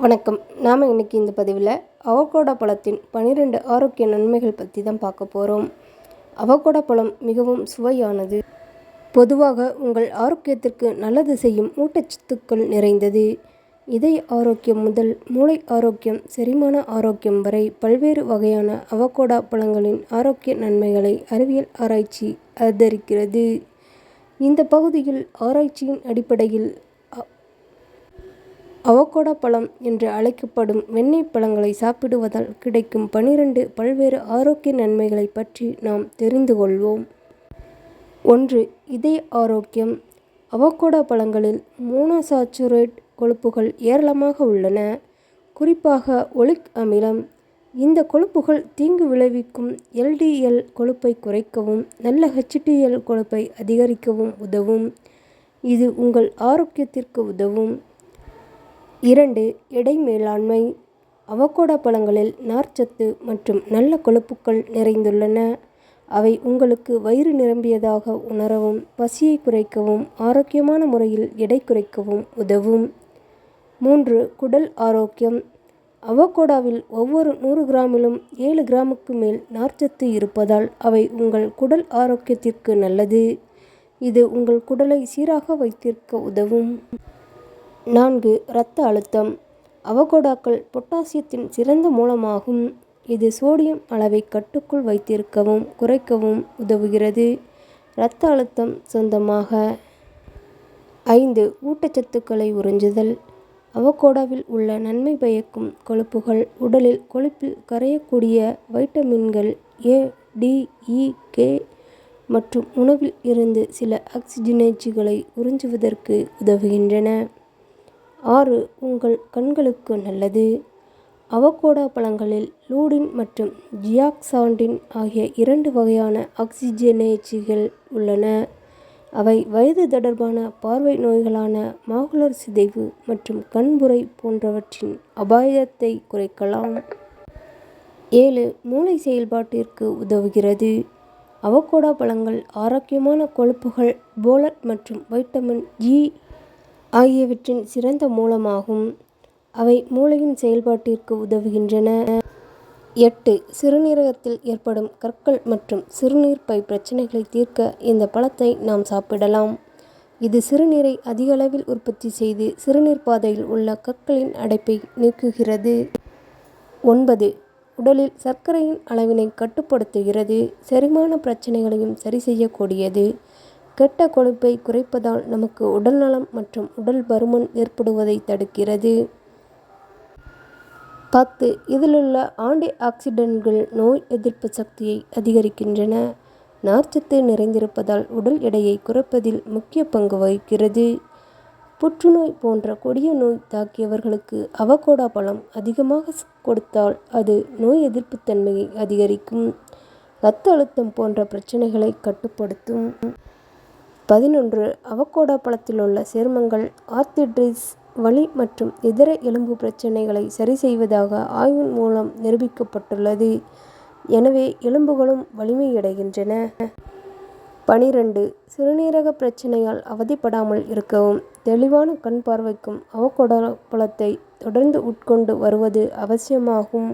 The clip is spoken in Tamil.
வணக்கம். நாம் இன்றைக்கி இந்த பதிவில் அவகோடா பழத்தின் 12 ஆரோக்கிய நன்மைகள் பற்றி தான் பார்க்க போகிறோம். அவகோடா பழம் மிகவும் சுவையானது. பொதுவாக உங்கள் ஆரோக்கியத்திற்கு நல்லது செய்யும் ஊட்டச்சத்துக்கள் நிறைந்தது. இதய ஆரோக்கியம் முதல் மூளை ஆரோக்கியம், செரிமான ஆரோக்கியம் வரை பல்வேறு வகையான அவகோடா பழங்களின் ஆரோக்கிய நன்மைகளை அறிவியல் ஆராய்ச்சி ஆதரிக்கிறது. இந்த பகுதியில் ஆராய்ச்சியின் அடிப்படையில் அவகோடா பழம் என்று அழைக்கப்படும் வெண்ணெய் பழங்களை சாப்பிடுவதால் கிடைக்கும் 12 பல்வேறு ஆரோக்கிய நன்மைகளை பற்றி நாம் தெரிந்து கொள்வோம். 1. இதய ஆரோக்கியம். அவகோடா பழங்களில் மோனோசாச்சுரேட் கொழுப்புகள் ஏராளமாக உள்ளன, குறிப்பாக ஒலிக் அமிலம். இந்த கொழுப்புகள் தீங்கு விளைவிக்கும் LDL கொழுப்பை குறைக்கவும் நல்ல HDL கொழுப்பை அதிகரிக்கவும் உதவும். இது உங்கள் ஆரோக்கியத்திற்கு உதவும். 2. எடை மேலாண்மை. அவகோடா பழங்களில் நார்ச்சத்து மற்றும் நல்ல கொழுப்புகள் நிறைந்துள்ளன. அவை உங்களுக்கு வயிறு நிரம்பியதாக உணரவும், பசியை குறைக்கவும், ஆரோக்கியமான முறையில் எடை குறைக்கவும் உதவும். 3. குடல் ஆரோக்கியம். அவகோடாவில் ஒவ்வொரு 100 கிராமிலும் 7 கிராமுக்கு மேல் நார்ச்சத்து இருப்பதால் அவை உங்கள் குடல் ஆரோக்கியத்திற்கு நல்லது. இது உங்கள் குடலை சீராக வைத்திருக்க உதவும். 4. இரத்த அழுத்தம். அவகோடாக்கள் பொட்டாசியத்தின் சிறந்த மூலமாகும். இது சோடியம் அளவை கட்டுக்குள் வைத்திருக்கவும் குறைக்கவும் உதவுகிறது. இரத்த அழுத்தம் சொந்தமாக. 5. ஊட்டச்சத்துக்களை உறிஞ்சுதல். அவகோடாவில் உள்ள நன்மை பயக்கும் கொழுப்புகள் உடலில் கொழுப்பில் கரையக்கூடிய வைட்டமின்கள் A, D, E, K மற்றும் உணவில் இருந்து சில ஆக்சிஜனேற்றுகளை உறிஞ்சுவதற்கு உதவுகின்றன. 6. உங்கள் கண்களுக்கு நல்லது. அவகோடா பழங்களில் லூடின் மற்றும் ஜியாக்சாண்டின் ஆகிய 2 வகையான ஆக்சிஜனேற்றுகள் உள்ளன. அவை வயது தொடர்பான பார்வை நோய்களான மாகுலர் சிதைவு மற்றும் கண்புரை போன்றவற்றின் அபாயத்தை குறைக்கலாம். 7. மூளை செயல்பாட்டிற்கு உதவுகிறது. அவகோடா பழங்கள் ஆரோக்கியமான கொழுப்புகள், போலட் மற்றும் வைட்டமின் G ஆகியவற்றின் சிறந்த மூலமாகும். அவை மூளையின் செயல்பாட்டிற்கு உதவுகின்றன. 8. சிறுநீரகத்தில் ஏற்படும் கற்கள் மற்றும் சிறுநீர் பை பிரச்சனைகளை தீர்க்க இந்த பழத்தை நாம் சாப்பிடலாம். இது சிறுநீரை அதிக அளவில் உற்பத்தி செய்து சிறுநீர் பாதையில் உள்ள கற்களின் அடைப்பை நீக்குகிறது. 9. உடலில் சர்க்கரையின் அளவினை கட்டுப்படுத்துகிறது. செரிமான பிரச்சனைகளையும் சரி செய்யக்கூடியது. கெட்ட கொழுப்பை குறைப்பதால் நமக்கு உடல்நலம் மற்றும் உடல் பருமன் ஏற்படுவதை தடுக்கிறது. 10. இதிலுள்ள ஆன்டி ஆக்சிடென்ட்கள் நோய் எதிர்ப்பு சக்தியை அதிகரிக்கின்றன. நார்ச்சத்து நிறைந்திருப்பதால் உடல் எடையை குறைப்பதில் முக்கிய பங்கு வகிக்கிறது. புற்றுநோய் போன்ற கொடிய நோய் தாக்கியவர்களுக்கு அவகோடா பழம் அதிகமாக கொடுத்தால் அது நோய் எதிர்ப்பு தன்மையை அதிகரிக்கும். இரத்த அழுத்தம் போன்ற பிரச்சனைகளை கட்டுப்படுத்தும். 11. அவகோடா பழத்திலுள்ள சேர்மங்கள் ஆர்த்ரிட்டிஸ், வலி மற்றும் இதர எலும்பு பிரச்சனைகளை சரி செய்வதாக ஆய்வின் மூலம் நிரூபிக்கப்பட்டுள்ளது. எனவே எலும்புகளும் வலிமையடைகின்றன. 12. சிறுநீரக பிரச்சனையால் அவதிப்படாமல் இருக்கவும், தெளிவான கண் பார்வைக்கும் அவகோடா பழத்தை தொடர்ந்து உட்கொண்டு வருவது அவசியமாகும்.